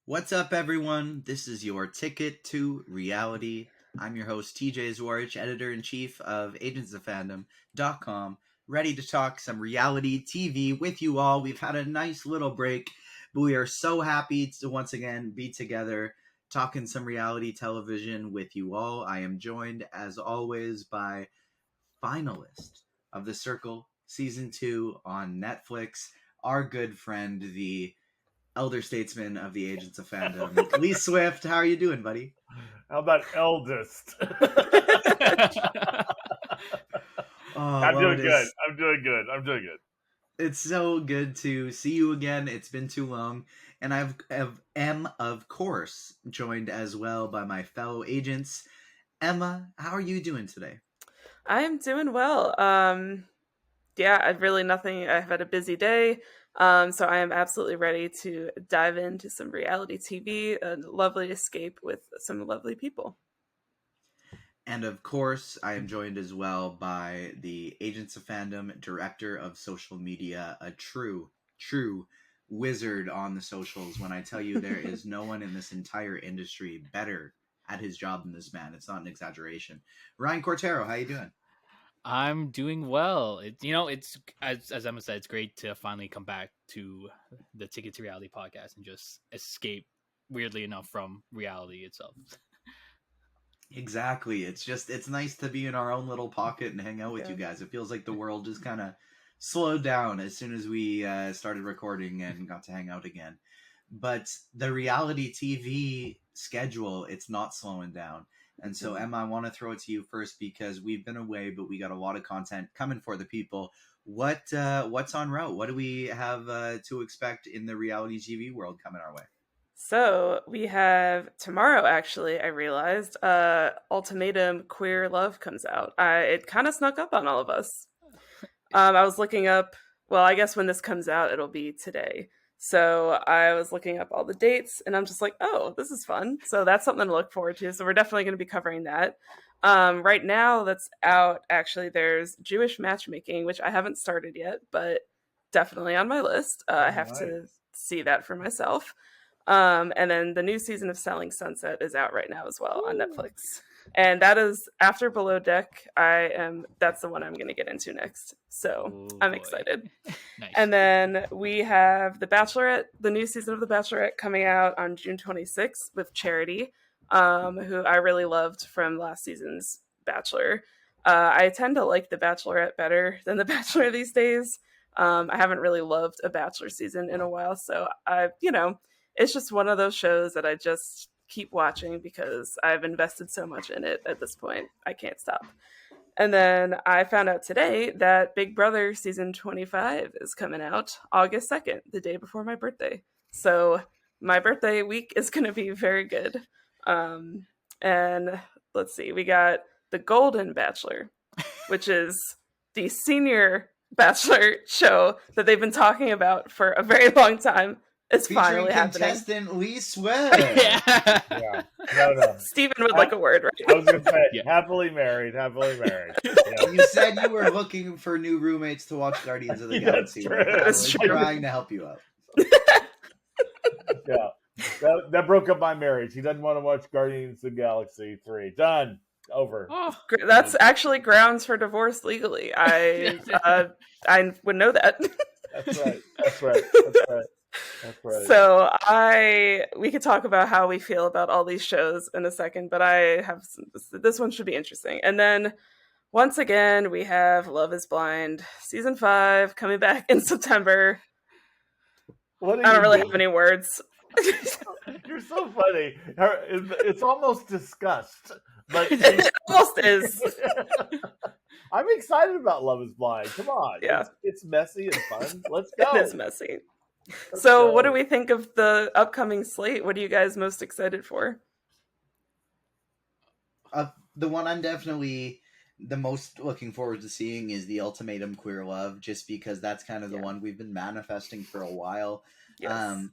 What's up, everyone? This is your Ticket to Reality. I'm your host, TJ Zwarich, editor-in-chief of Agents of Fandom.com, ready to talk some reality TV with you all. We've had a nice little break, but we are so happy to once again be together talking some reality television with you all. I am joined, as always, by finalist of The Circle Season 2 on Netflix, our good friend, the elder statesman of the Agents of Fandom, Lee Swift. How are you doing, buddy? How about eldest? I'm doing good. I'm doing good. It's so good to see you again. It's been too long, and am of course joined as well by my fellow agents. Emma, how are you doing today? I'm doing well. Yeah, I've really nothing. I've had a busy day. So I am absolutely ready to dive into some reality TV, a lovely escape with some lovely people. And of course, I am joined as well by the Agents of Fandom director of social media, a true wizard on the socials. When I tell you there is no one in this entire industry better at his job than this man, it's not an exaggeration. Ryan Cortero, how you doing? I'm doing well. It's as Emma said, it's great to finally come back to the Ticket to Reality podcast and just escape, weirdly enough, from reality itself. Exactly. It's nice to be in our own little pocket and hang out with you guys. It feels like the world just kind of slowed down as soon as we started recording and got to hang out again. But the reality TV schedule, it's not slowing down. And so, Emma, I want to throw it to you first because we've been away, but we got a lot of content coming for the people. What's on route? What do we have to expect in the reality TV world coming our way? So we have tomorrow, actually, I realized, Ultimatum Queer Love comes out. It kind of snuck up on all of us. I was looking up, well, I guess when this comes out, it'll be today. So I was looking up all the dates, and I'm just like, oh, this is fun. So that's something to look forward to. So we're definitely going to be covering that. Right now, that's out, actually, there's Jewish Matchmaking, which I haven't started yet, but definitely on my list. I have to see that for myself. And then the new season of Selling Sunset is out right now as well on Netflix. And that is after Below Deck. That's the one I'm going to get into next. So I'm excited. Nice. And then we have The Bachelorette, the new season of The Bachelorette coming out on June 26th with Charity, who I really loved from last season's Bachelor. I tend to like The Bachelorette better than The Bachelor these days. I haven't really loved a Bachelor season in a while, so it's just one of those shows that I just keep watching because I've invested so much in it at this point. I can't stop. And then I found out today that Big Brother season 25 is coming out August 2nd, the day before my birthday. So my birthday week is going to be very good. And let's see, we got The Golden Bachelor, which is the senior Bachelor show that they've been talking about for a very long time. It's finally happening. Contestant Lee Swift. Yeah. No. Stephen would like a word, right? I was going to say, happily married. Yeah. You said you were looking for new roommates to watch Guardians of the Galaxy. That's true. Trying to help you out. Yeah. That broke up my marriage. He doesn't want to watch Guardians of the Galaxy 3. Done. Over. Oh, that's actually grounds for divorce legally. I would know that. That's right. So we could talk about how we feel about all these shows in a second, but this one should be interesting. And then once again, we have Love is Blind season 5 coming back in September. I don't really have any words. You're so funny. It's almost disgust. But it almost is. I'm excited about Love is Blind. Come on. Yeah. It's messy and fun. Let's go. It is messy. So what do we think of the upcoming slate? What are you guys most excited for? The one I'm definitely the most looking forward to seeing is the Ultimatum Queer Love, just because that's kind of the one we've been manifesting for a while. Yes.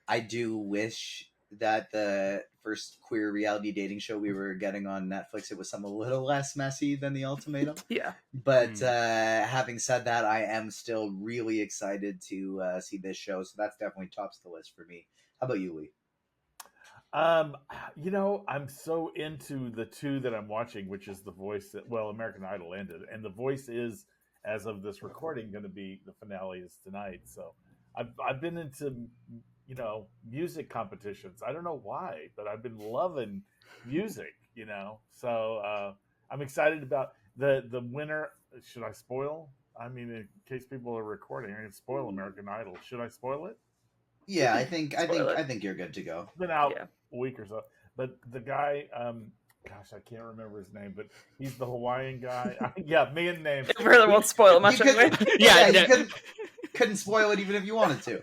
I do wish that the first queer reality dating show we were getting on Netflix, it was something a little less messy than the Ultimatum. Yeah. But having said that, I am still really excited to see this show. So that's definitely tops the list for me. How about you, Lee? Um, I'm so into the two that I'm watching, which is The Voice. American Idol ended, and The Voice is, as of this recording, going to be the finale is tonight. So, I've been into music competitions. I don't know why, but I've been loving music. So I'm excited about the winner. Should I spoil? I mean, in case people are recording, I can spoil American Idol. Should I spoil it? Yeah, I You think can I spoil think I it. think you're good to go. It's been out Yeah. a week or so. But the guy, gosh, I can't remember his name, but he's the Hawaiian guy. Yeah, me and names. It really won't spoil it You much could, anyway. yeah, Yeah, you couldn't spoil it even if you wanted to.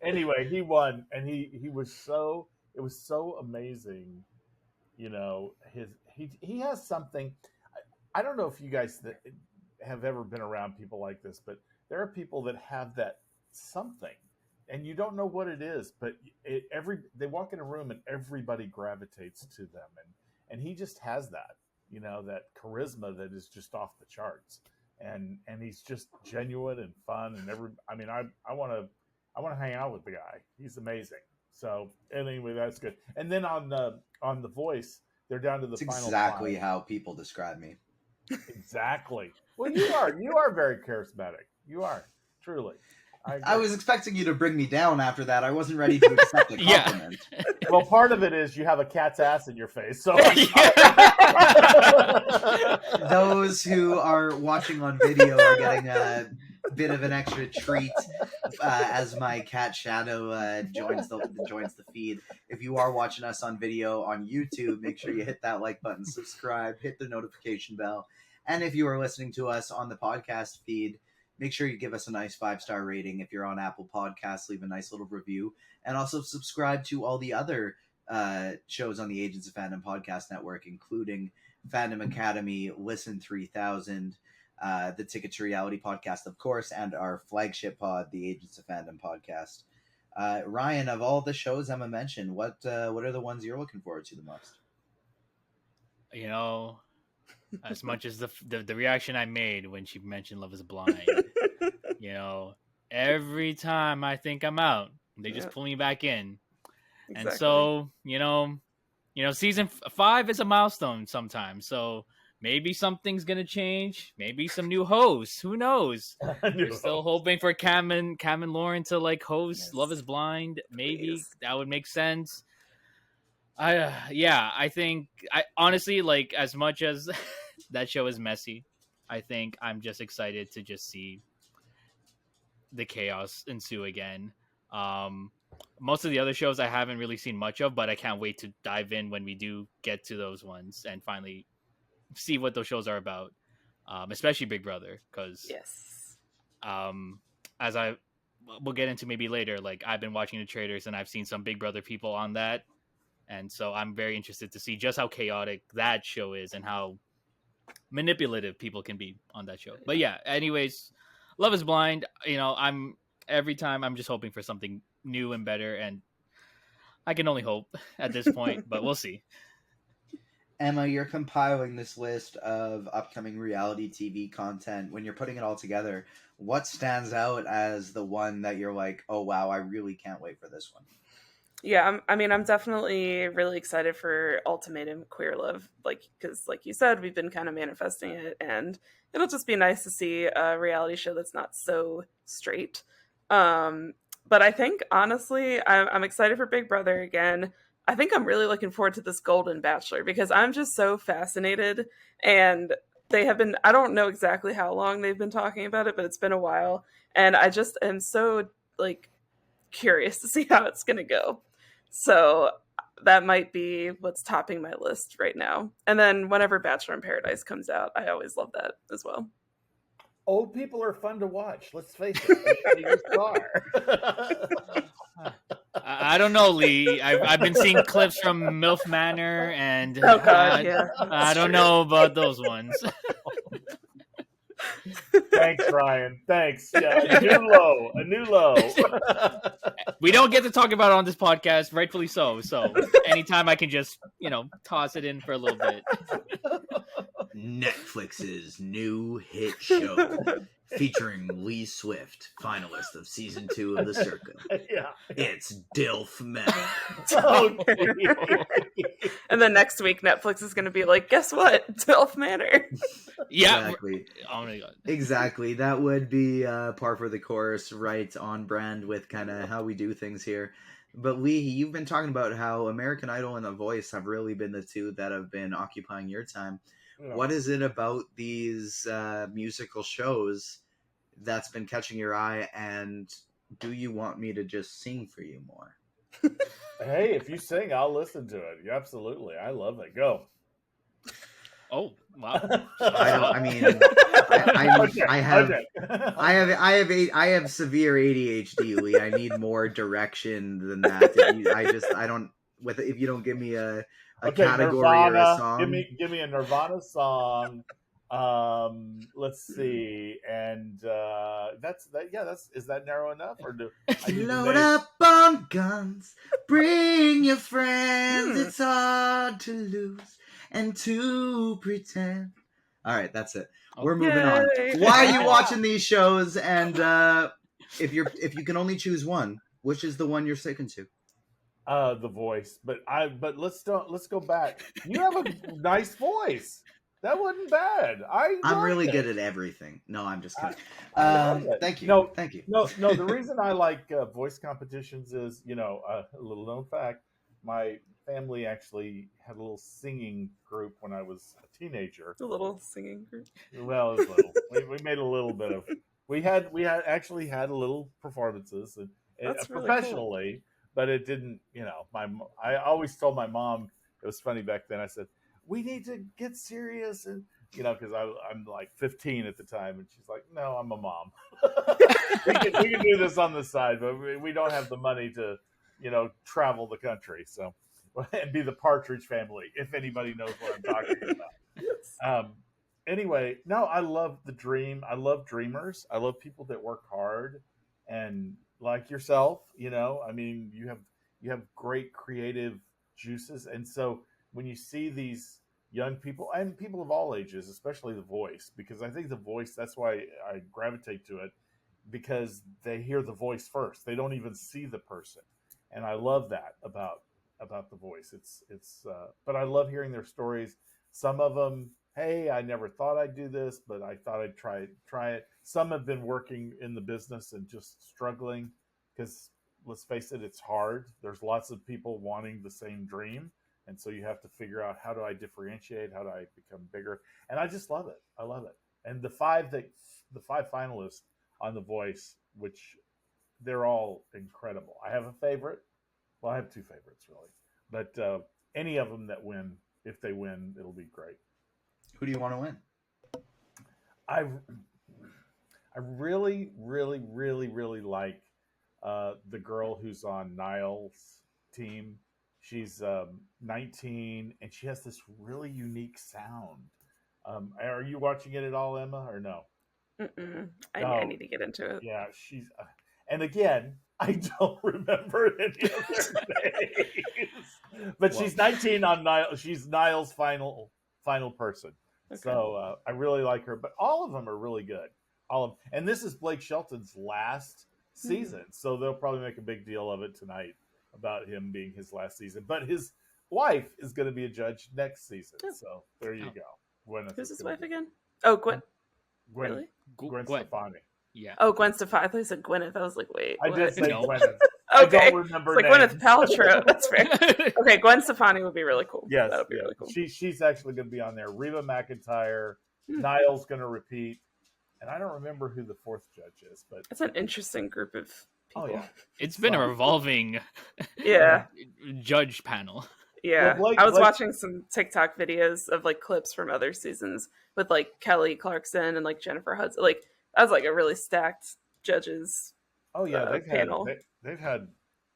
Anyway, he won, and he was so it was so amazing. He has something. I don't know if you guys have ever been around people like this, but there are people that have that something, and you don't know what it is, but they walk in a room and everybody gravitates to them, and he just has that, that charisma that is just off the charts, and he's just genuine and fun, and I want to hang out with the guy. He's amazing. So anyway, that's good. And then on the Voice, they're down to the It's final exactly five. how people describe me. Exactly. Well, you are very charismatic. You are truly. I was expecting you to bring me down after that. I wasn't ready to accept the Yeah. compliment. Well, part of it is you have a cat's ass in your face. So Those who are watching on video are getting a bit of an extra treat as my cat Shadow joins the feed. If you are watching us on video on YouTube, make sure you hit that like button, subscribe, hit the notification bell, and if you are listening to us on the podcast feed, make sure you give us a nice 5-star rating. If you're on Apple Podcasts, leave a nice little review, and also subscribe to all the other shows on the Agents of Fandom podcast network, including Fandom Academy, Listen 3000, the Ticket to Reality podcast, of course, and our flagship pod, the Agents of Fandom podcast. Ryan, of all the shows Emma mentioned, what are the ones you're looking forward to the most? As much as the reaction I made when she mentioned Love Is Blind, every time I think I'm out, they just pull me back in. Exactly. And so, season 5 is a milestone sometimes. So maybe something's gonna change. Maybe some new hosts. Who knows? We're still hoping for Cam and Lauren to host Love Is Blind. Maybe Please. that would make sense. I think I honestly as much as that show is messy, I think I'm just excited to just see the chaos ensue again. Most of the other shows I haven't really seen much of, but I can't wait to dive in when we do get to those ones and finally see what those shows are about. Especially Big Brother, because Yes. as we'll get into maybe later, I've been watching the trailers and I've seen some Big Brother people on that. And so I'm very interested to see just how chaotic that show is and how manipulative people can be on that show. But yeah, anyways, Love Is Blind, every time I'm just hoping for something new and better, and I can only hope at this point, but we'll see. Emma, you're compiling this list of upcoming reality TV content. When you're putting it all together, what stands out as the one that you're like, oh wow, I really can't wait for this one? Yeah, I'm definitely really excited for Ultimatum Queer Love, because like you said, we've been kind of manifesting it, and it'll just be nice to see a reality show that's not so straight. But I think honestly, I'm excited for Big Brother again. I think I'm really looking forward to this Golden Bachelor because I'm just so fascinated, and they have been. I don't know exactly how long they've been talking about it, but it's been a while, and I just am so curious to see how it's gonna go. So that might be what's topping my list right now. And then whenever Bachelor in Paradise comes out, I always love that as well. Old people are fun to watch. Let's face it. They just are. I don't know, Lee. I've been seeing clips from MILF Manor, and Oh God, yeah. I don't know about those ones. Thanks, Ryan. Thanks. Yeah, a new low. We don't get to talk about it on this podcast, rightfully so. So anytime I can just, toss it in for a little bit. Netflix's new hit show featuring Lee Swift, finalist of season 2 of The Circle. Yeah. It's DILF Manor. Oh, And then next week, Netflix is going to be like, guess what? DILF Manor. Yeah. Exactly. Oh my god. Exactly. That would be par for the course, right on brand with kind of how we do things here. But Lee, you've been talking about how American Idol and The Voice have really been the two that have been occupying your time. Yeah. What is it about these musical shows that's been catching your eye, and do you want me to just sing for you more? Hey, if you sing, I'll listen to it. Absolutely. I love it. Go. Oh wow. I have severe ADHD, Lee. I need more direction than that. If you don't give me a category Nirvana, or a song. Give me a Nirvana song. Let's see, and is that narrow enough, or do I need Load up on guns, bring your friends. It's hard to lose and to pretend. All right, that's it. We're moving on. Why are you watching these shows? And if you can only choose one, which is the one you're sticking to? The Voice, but let's go back. You have a nice voice. That wasn't bad. I'm really good at everything. No, I'm just kidding. Thank you. No, thank you. No. The reason I like voice competitions is, a little known fact. My family actually had a little singing group when I was a teenager. A little singing group. Well, it was little. we made a little bit of. We had actually had a little performances and That's really professionally. Cool. But it didn't, I always told my mom, it was funny back then, I said, we need to get serious. And, because I'm like 15 at the time. And she's like, no, I'm a mom. we can do this on the side, but we don't have the money to, travel the country. So, and be the Partridge Family, if anybody knows what I'm talking about. Yes. Anyway, no, I love the dream. I love dreamers. I love people that work hard and, like yourself, you have great creative juices. And so when you see these young people and people of all ages, especially The Voice, because I think The Voice, that's why I gravitate to it, because they hear the voice first. They don't even see the person. And I love that about The Voice. But I love hearing their stories. Some of them, hey, I never thought I'd do this, but I thought I'd try it. Some have been working in the business and just struggling because, let's face it, it's hard. There's lots of people wanting the same dream. And so you have to figure out, how do I differentiate? How do I become bigger? And I just love it. I love it. And the five finalists on The Voice, which they're all incredible. I have a favorite. Well, I have two favorites, really. But any of them that win, if they win, it'll be great. Who do you want to win? I really, really, really, really like the girl who's on Niall's team. She's 19, and she has this really unique sound. Are you watching it at all, Emma, or no? I need to get into it. Yeah, she's... and again, I don't remember any of their names. But she's 19 on Niall. She's Niall's final person. Okay. So I really like her. But all of them are really good. And this is Blake Shelton's last season. So they'll probably make a big deal of it tonight about him being his last season. But his wife is going to be a judge next season. Oh. So there you go. Gwyneth. Who's his wife again? Oh, Gwen. Gwen. Really? Gwen Stefani. Yeah. Oh, Gwen Stefani. I thought you said Gwyneth. I was like, wait. I did say No. Gwyneth. Okay. I don't remember it's like names. Gwyneth Paltrow. That's fair. Okay, Gwen Stefani would be really cool. Yes. That would be really cool. She's actually going to be on there. Reba McEntire. Niall's going to repeat. And I don't remember who the fourth judge is, but it's an interesting group of people. Oh, yeah. It's been a revolving judge panel. Yeah. Well, I was watching some TikTok videos of like clips from other seasons with like Kelly Clarkson and like Jennifer Hudson. Like that was like a really stacked judges. Oh yeah, panel. They've had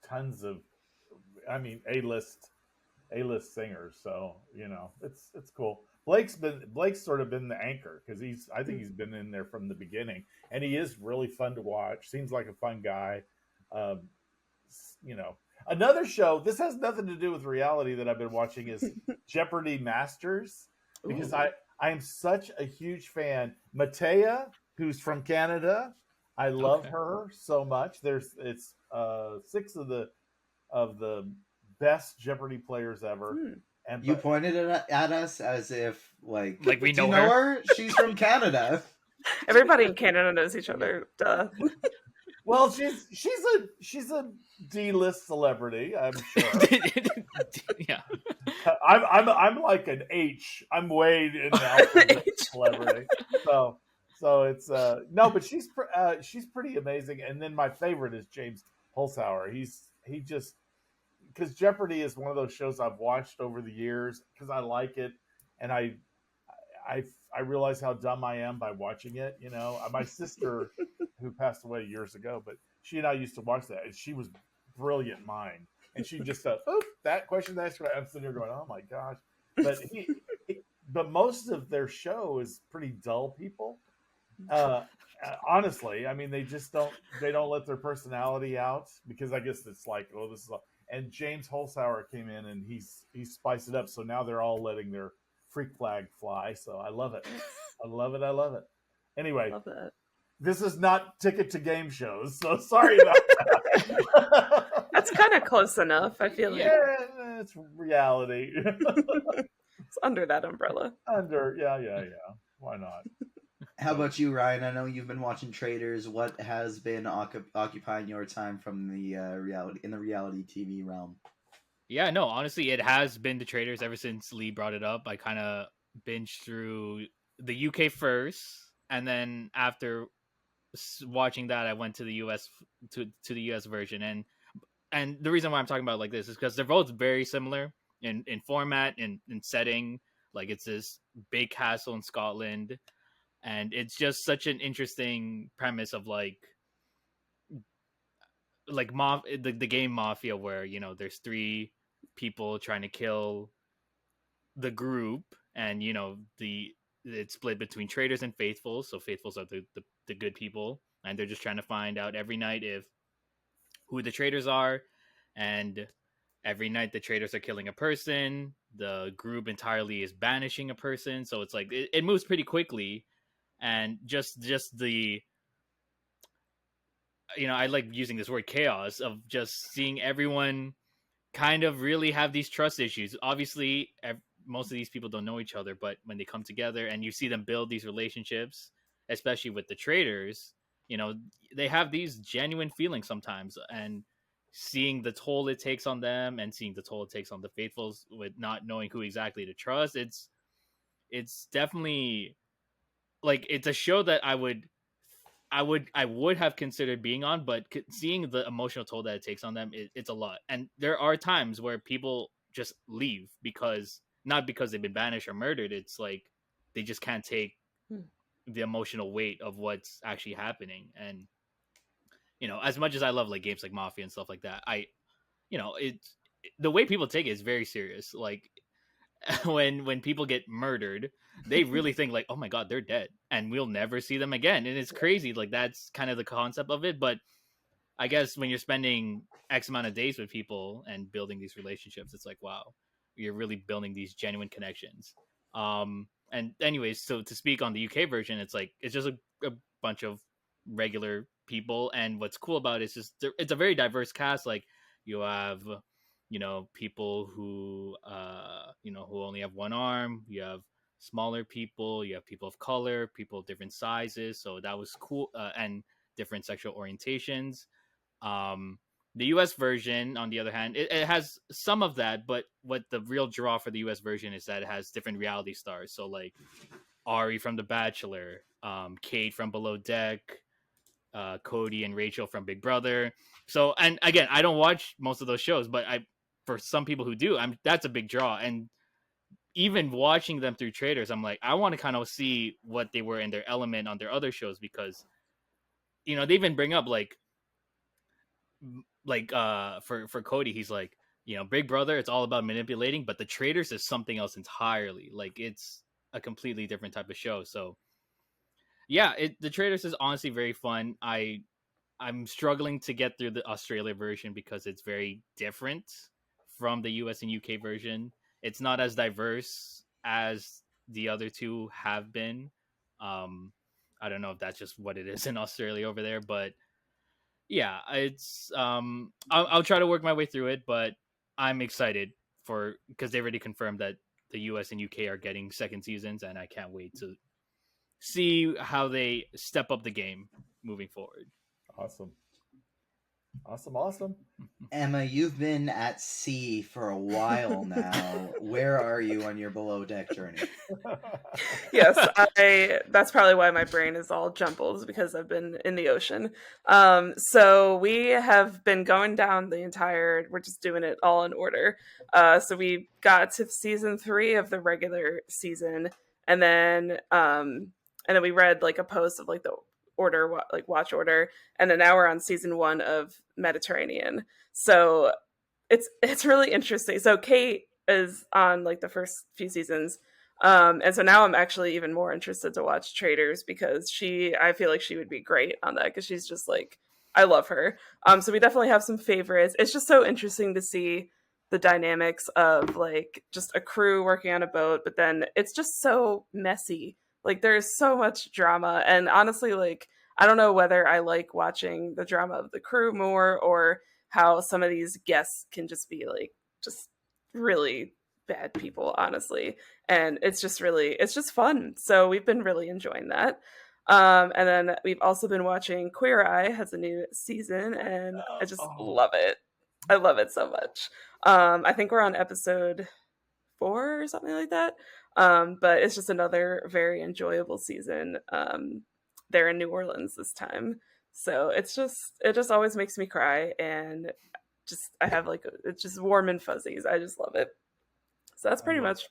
tons of, A-list singers. So it's cool. Blake's sort of been the anchor because I think he's been in there from the beginning, and he is really fun to watch. Seems like a fun guy. Another show. This has nothing to do with reality that I've been watching is Jeopardy Masters, because I I am such a huge fan. Matea, who's from Canada, I love Okay. her so much. It's six of the best Jeopardy players ever, Hmm. and You but pointed it at us as if, like, Like we do you know know her. her? She's from Canada. Everybody in Canada knows each other. Duh. well, she's a D-list celebrity, I'm sure. Yeah. I'm like an H. I'm way in the alphabet celebrity. So it's no, but she's pretty amazing. And then my favorite is James Holzhauer. He just because Jeopardy is one of those shows I've watched over the years because I like it, and I I realize how dumb I am by watching it. You know, my sister, who passed away years ago, but she and I used to watch that, and she was brilliant mind, and she just said, "Oop, that question, that's right." I'm sitting here going, "Oh my gosh!" But but most of their show is pretty dull people. Uh, honestly, I mean, they don't let their personality out because I guess it's like, oh, this is. And James Holzhauer came in and he spiced it up, so now they're all letting their freak flag fly. So I love it. I love it. I love it. Anyway, Love that. this is not ticket to game shows, so sorry about that. That's kind of close enough. I feel like Yeah, it's reality. it's under that umbrella. Yeah. Why not? How about you, Ryan? I know you've been watching Traders. What has been occupying your time from the reality TV realm? Yeah, no, honestly, it has been the Traders ever since Lee brought it up. I kind of binged through the UK first, and then after watching that, I went to the US to the US version. And the reason why I'm talking about it like this is because they're both very similar in format and in setting. Like it's this big castle in Scotland, and it's just such an interesting premise of the game Mafia, where there's three people trying to kill the group, and it's split between traitors and faithfuls. So faithfuls are the good people, and they're just trying to find out every night if who the traitors are. And every night the traitors are killing a person, the group entirely is banishing a person, so it's like it moves pretty quickly. And just the I like using this word chaos of just seeing everyone kind of really have these trust issues. Obviously, most of these people don't know each other, but when they come together and you see them build these relationships, especially with the traders, they have these genuine feelings sometimes. And seeing the toll it takes on them and seeing the toll it takes on the faithfuls with not knowing who exactly to trust, it's definitely like it's a show that I would have considered being on, but seeing the emotional toll that it takes on them, it's a lot. And there are times where people just leave because not because they've been banished or murdered. It's like they just can't take Hmm. the emotional weight of what's actually happening. And as much as I love like games like Mafia and stuff like that, it's the way people take it is very serious. Like when people get murdered, they really think like, oh my god, they're dead and we'll never see them again. And it's crazy. Like that's kind of the concept of it. But I guess when you're spending X amount of days with people and building these relationships, it's like, wow, you're really building these genuine connections. And anyways, so to speak on the UK version, it's like it's just a bunch of regular people, and what's cool about it is just it's a very diverse cast. Like you have people who who only have one arm. You have smaller people, you have people of color, people of different sizes, so that was cool. And different sexual orientations. um the US version, on the other hand, it has some of that, but what the real draw for the US version is that it has different reality stars. So like Ari from The Bachelor, Kate from Below Deck, Cody and Rachel from Big Brother. So, and again, I don't watch most of those shows, but for some people who do, that's a big draw. And even watching them through Traders, I'm like, I want to kind of see what they were in their element on their other shows, because they even bring up for Cody, he's like, Big Brother, it's all about manipulating, but the Traders is something else entirely. Like it's a completely different type of show. So yeah, the Traders is honestly very fun. I'm struggling to get through the Australia version because it's very different from the US and UK version. It's not as diverse as the other two have been. I don't know if that's just what it is in Australia over there, but yeah, it's I'll try to work my way through it, but I'm excited for because they already confirmed that the US and UK are getting second seasons, and I can't wait to see how they step up the game moving forward. Awesome. Awesome. Emma, you've been at sea for a while now. Where are you on your below deck journey? Yes, that's probably why my brain is all jumbled, because I've been in the ocean. So we have been going down we're just doing it all in order. So we got to season 3 of the regular season, and then we read like a post of like the order, like watch order, and then now we're on season 1 of Mediterranean. So it's really interesting. So Kate is on like the first few seasons. And so now I'm actually even more interested to watch Traders, because I feel like she would be great on that, because she's just like, I love her. So we definitely have some favorites. It's just so interesting to see the dynamics of like just a crew working on a boat, but then it's just so messy. Like there's so much drama, and honestly, like I don't know whether I like watching the drama of the crew more, or how some of these guests can just be like just really bad people, honestly. And it's just fun. So we've been really enjoying that. And then we've also been watching Queer Eye has a new season, and I just love it. I love it so much. I think we're on episode 4 or something like that. But it's just another very enjoyable season. They're in New Orleans this time. So it just always makes me cry, and I have like it's just warm and fuzzies. I just love it. So that's pretty much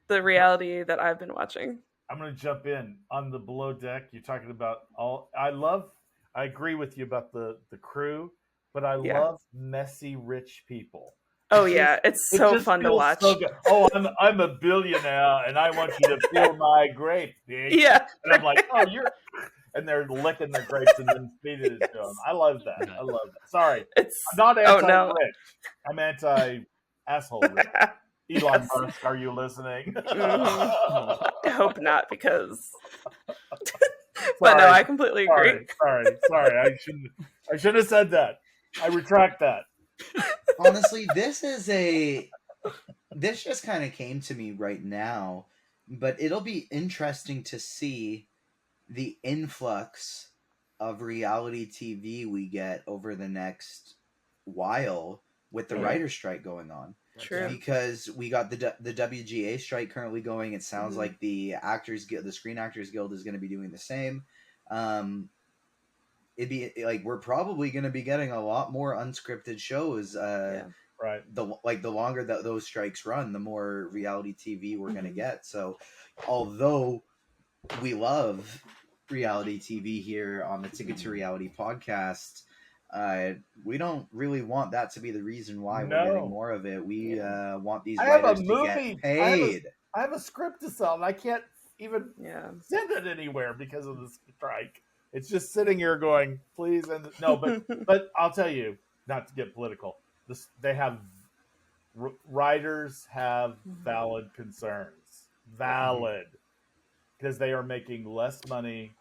the reality that I've been watching. I'm going to jump in on the below deck. You're talking about I agree with you about the crew, but I love messy rich people. Oh yeah, it's so fun to watch. So good. Oh, I'm a billionaire and I want you to feel my grape, bitch. Yeah. And I'm like, oh, and they're licking the grapes and then feeding it to them. I love that. Sorry. I'm not anti-rich. I'm anti-asshole rich. Elon Musk, are you listening? I hope not, because but no, I completely agree. Sorry. I shouldn't have said that. I retract that. Honestly, this just kind of came to me right now, but it'll be interesting to see the influx of reality TV we get over the next while with the writer's strike going on. True. Because we got the WGA strike currently going. It sounds like the Screen Actors Guild is going to be doing the same. It'd be like we're probably going to be getting a lot more unscripted shows. Right. The longer that those strikes run, the more reality TV we're going to get. So, although we love reality TV here on the Ticket to Reality podcast, we don't really want that to be the reason why we're getting more of it. We want these writers to get paid. I have a script to sell, and I can't even send it anywhere because of the strike. It's just sitting here going, please. But I'll tell you, not to get political, writers have valid concerns. Because they are making less money.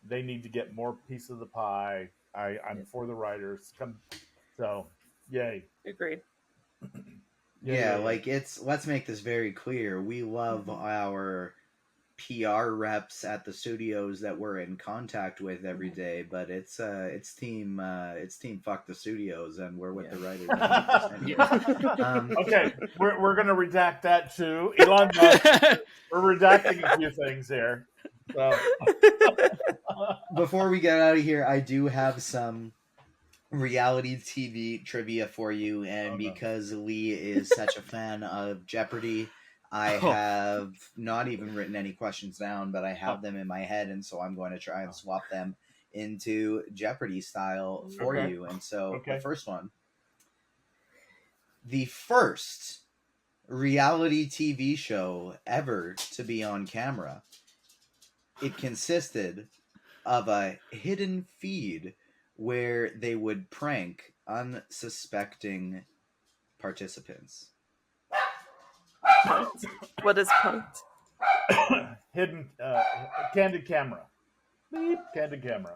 They need to get more piece of the pie. I'm for the writers. Yay. Agreed. Let's make this very clear. We love our PR reps at the studios that we're in contact with every day, but it's team fuck the studios, and we're with the writers. Okay, we're gonna redact that too. Elon Musk, we're redacting a few things here. So. Before we get out of here, I do have some reality TV trivia for you, and because Lee is such a fan of Jeopardy, I have not even written any questions down, but I have them in my head, and so I'm going to try and swap them into Jeopardy style for you. And so the first one, the first reality TV show ever to be on camera, it consisted of a hidden feed where they would prank unsuspecting participants. What is punked? Hidden, candid camera. Beep, candid camera.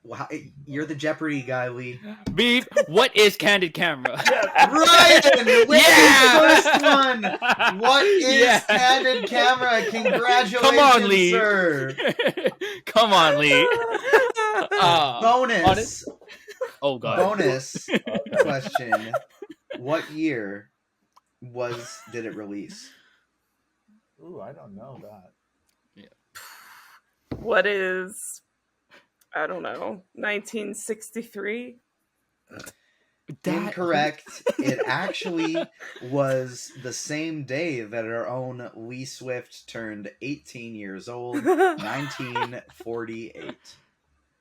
Wow, you're the Jeopardy guy, Lee. Beep. What is candid camera? Ryan with Yeah! his first one. What is Yeah. candid camera? Congratulations, Come on, Lee. sir. Come on, Lee. Bonus. Oh god. Bonus question. What year did it release? Ooh, I don't know that. What is, I don't know, 1963? Incorrect. It actually was the same day that our own Lee Swift turned 18 years old, 1948.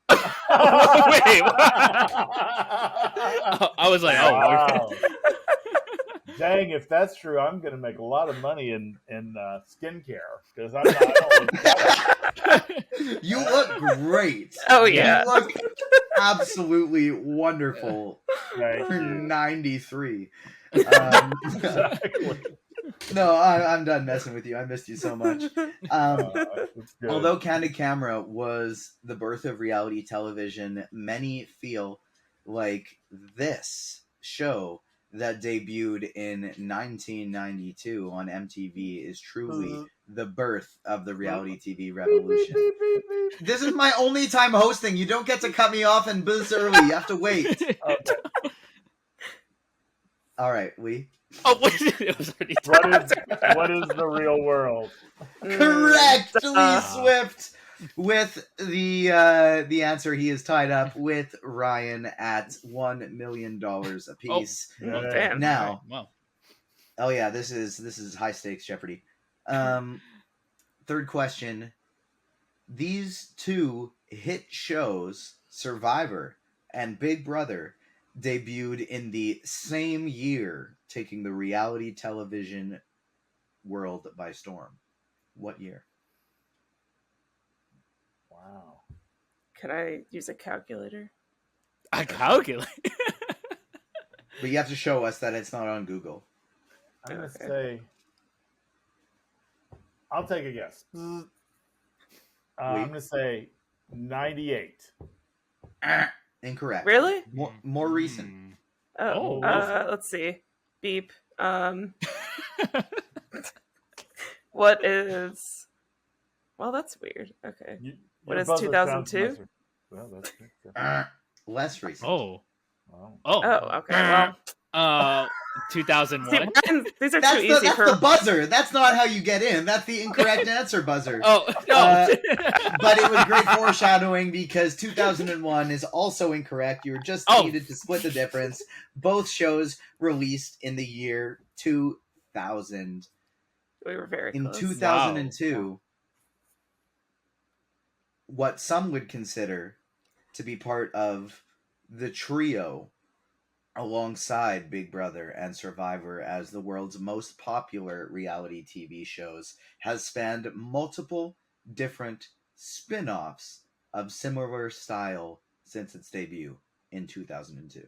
Wait, what? I was like, oh, wow. Dang, if that's true, I'm going to make a lot of money in skincare because I don't You look great. Oh, yeah. You look absolutely wonderful Thank for you. 93. Exactly. No, I'm done messing with you. I missed you so much. That's good. Although Candid Camera was the birth of reality television, many feel like this show that debuted in 1992 on MTV is truly the birth of the reality TV revolution. Beep, beep, beep, beep. This is my only time hosting. You don't get to cut me off and buzz early. You have to wait. Okay. All right, Lee. Oh, wait, it was already What is the real world? Correct, Lee Duh. Swift. With the answer, he is tied up with Ryan at $1 million apiece. Yeah. Damn. Now, Wow. oh yeah, this is high stakes Jeopardy. Third question: these two hit shows, Survivor and Big Brother, debuted in the same year, taking the reality television world by storm. What year? Wow. Can I use a calculator? I calculate. But you have to show us that it's not on Google. I'm going to Okay. say, I'll take a guess. I'm going to say 98. Incorrect. Really? More recent. Oh, Oh. let's see. Beep. What is? Well, that's weird. Okay. What is 2002? Well, that's Less recent. Oh. wow. Oh, okay. Well, 2001. see, Ryan, these are That's too the, easy that's for. the buzzer. That's not how you get in. That's the incorrect answer buzzer. Oh no! But it was great foreshadowing because 2001 is also incorrect. You were just needed to split the difference. Both shows released in the year 2000. We were very In close. 2002, what some would consider to be part of the trio alongside Big Brother and Survivor as the world's most popular reality TV shows, has spanned multiple different spin-offs of similar style since its debut in 2002.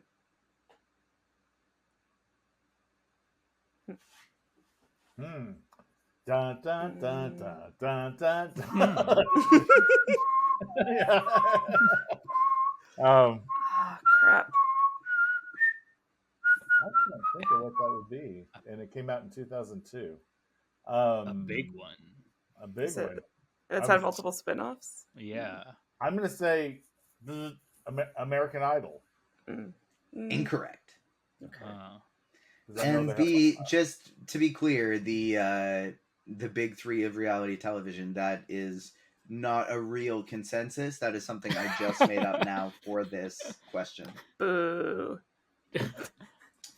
Dun, dun, dun, dun, dun, dun, dun. Oh, crap. I can't think of what that would be. And it came out in 2002. A big one. A big Is it- one. It's I had was- multiple spin-offs. Yeah. I'm going to say American Idol. Incorrect. Okay. 'Cause I know And they have- just to be clear, the big three of reality television, that is not a real consensus. That is something I just made up now for this question. Boo.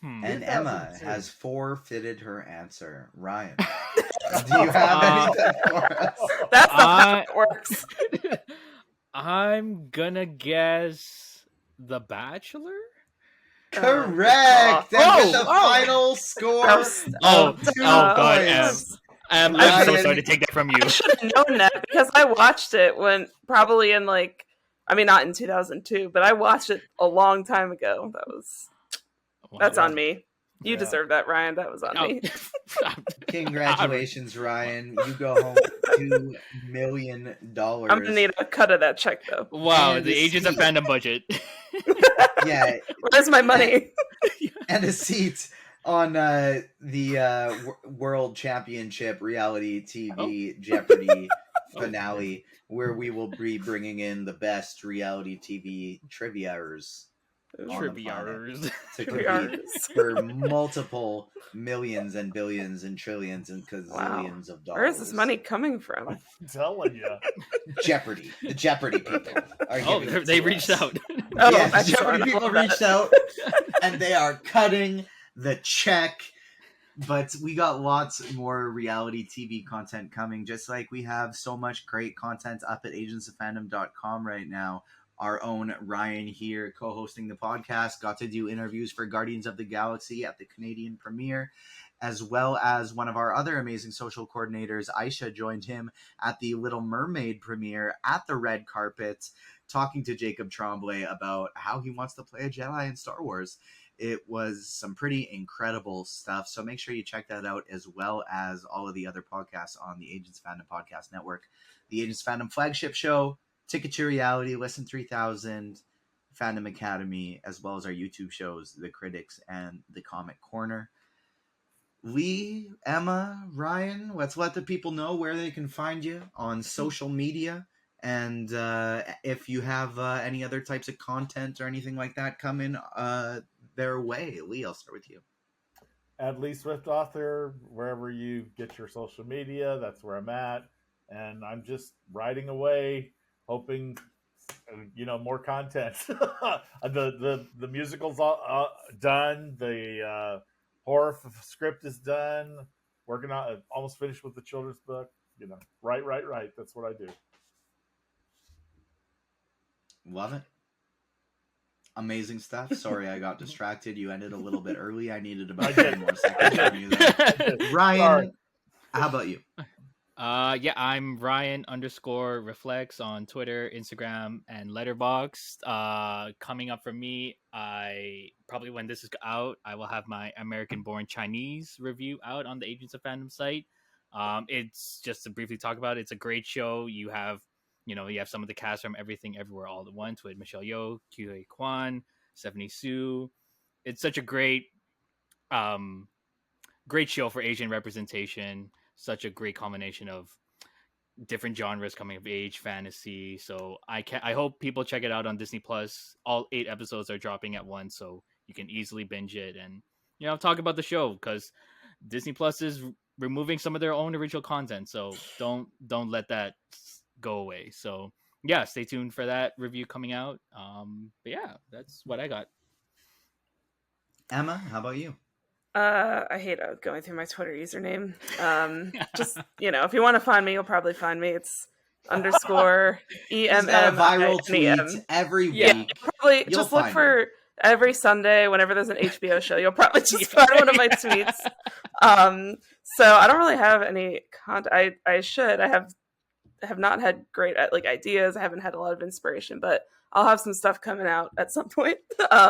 And Emma 2002. has forfeited her answer. Ryan, do you have anything for us? That's not how it works. I'm gonna guess The Bachelor. Correct. And with the final score Gross. of 2 God, points. I'm so Ryan. sorry to take that from you. I should have known that because I watched it when probably in not in 2002, but I watched it a long time ago. That's on me. You Yeah. deserve that, Ryan. That was on Oh, me. Congratulations, Ryan. You go home with $2 million. I'm gonna need a cut of that check, though. wow, And the a Agents of seat. Fandom budget. Yeah, Where's my money? and a seat on the World Championship Reality TV Jeopardy finale, where we will be bringing in the best reality TV triviaers on the planet Triviars. to Triviars. compete for multiple millions and billions and trillions and Wow. gazillions of dollars. Where is this money coming from? I'm telling you. Jeopardy. The Jeopardy people are Oh, giving it they to reached us. out. Oh, Yes, excellent. Jeopardy I people love that. reached out and they are cutting the check. But we got lots more reality TV content coming, just like we have so much great content up at agentsoffandom.com right now. Our own Ryan here co-hosting the podcast got to do interviews for Guardians of the Galaxy at the Canadian premiere, as well as one of our other amazing social coordinators, Aisha, joined him at the Little Mermaid premiere at the red carpet, talking to Jacob Tremblay about how he wants to play a Jedi in Star Wars. It was some pretty incredible stuff. So make sure you check that out, as well as all of the other podcasts on the Agents of Fandom Podcast Network. The Agents of Fandom flagship show, Ticket to Reality, Listen 3000, Fandom Academy, as well as our YouTube shows, The Critics and The Comic Corner. Lee, Emma, Ryan, let's let the people know where they can find you on social media. And if you have any other types of content or anything like that coming their way. Lee, I'll start with you. At Lee Swift Author, wherever you get your social media, that's where I'm at. And I'm just writing away, hoping, more content. The musical's all done. The horror script is done. Working on, almost finished with the children's book. Right. That's what I do. Love it. Amazing stuff. Sorry, I got distracted. You ended a little bit early. I needed about 10 more seconds from you there. Ryan, Sorry. how about you? Yeah, I'm Ryan_reflects on Twitter, Instagram, and Letterboxd. Coming up for me, I probably, when this is out, I will have my American Born Chinese review out on the Agents of Fandom site. It's just to briefly talk about it. It's a great show. You have some of the cast from Everything Everywhere All at Once with Michelle Yeoh, Kyuhei Kwan, Stephanie Sue. It's such a great show for Asian representation. Such a great combination of different genres, coming of age, fantasy. So I hope people check it out on Disney Plus. All 8 episodes are dropping at once, so you can easily binge it and talk about the show, because Disney Plus is removing some of their own original content. So don't let that go away. So yeah, stay tuned for that review coming out. But yeah, that's what I got. Emma, how about you? I hate going through my Twitter username. Just if you want to find me, you'll probably find me. It's _ He's got a viral EMM. tweet every Yeah, week. probably You'll just look find for every Sunday whenever there's an HBO show. You'll probably just find one of my tweets. So I don't really have any content. I should. I have not had great ideas. I haven't had a lot of inspiration, but I'll have some stuff coming out at some point.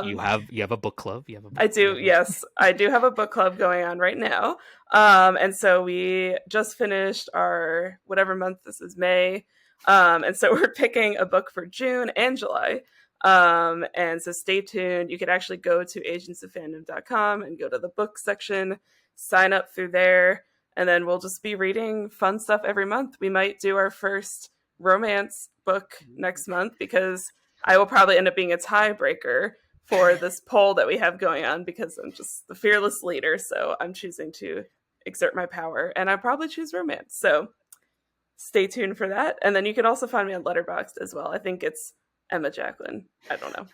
You have a book club. I do. Yes, I do have a book club going on right now. And so we just finished our whatever month this is, May. And so we're picking a book for June and July. And so stay tuned. You could actually go to agentsoffandom.com and go to the book section, sign up through there. And then we'll just be reading fun stuff every month. We might do our first romance book next month, because I will probably end up being a tiebreaker for this poll that we have going on, because I'm just the fearless leader. So I'm choosing to exert my power, and I probably choose romance. So stay tuned for that. And then you can also find me on Letterboxd as well. I think it's Emma Jacqueline. I don't know.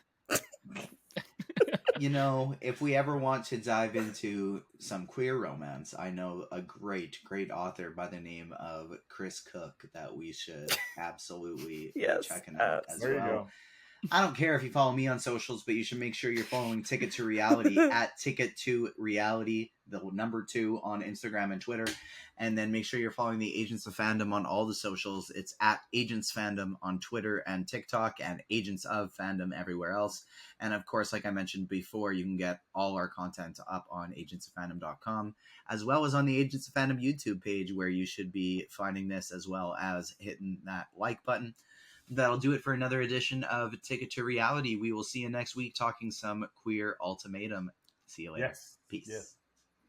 If we ever want to dive into some queer romance, I know a great author by the name of Chris Cook that we should absolutely be Yes, checking out as There you well. go. I don't care if you follow me on socials, but you should make sure you're following Ticket to Reality at Ticket2Reality, the number 2 on Instagram and Twitter. And then make sure you're following the Agents of Fandom on all the socials. It's at Agents Fandom on Twitter and TikTok, and Agents of Fandom everywhere else. And of course, like I mentioned before, you can get all our content up on agentsoffandom.com, as well as on the Agents of Fandom YouTube page, where you should be finding this, as well as hitting that like button. That'll do it for another edition of Ticket to Reality. We will see you next week talking some Queer Ultimatum. See you later. Yes. Peace. Yes.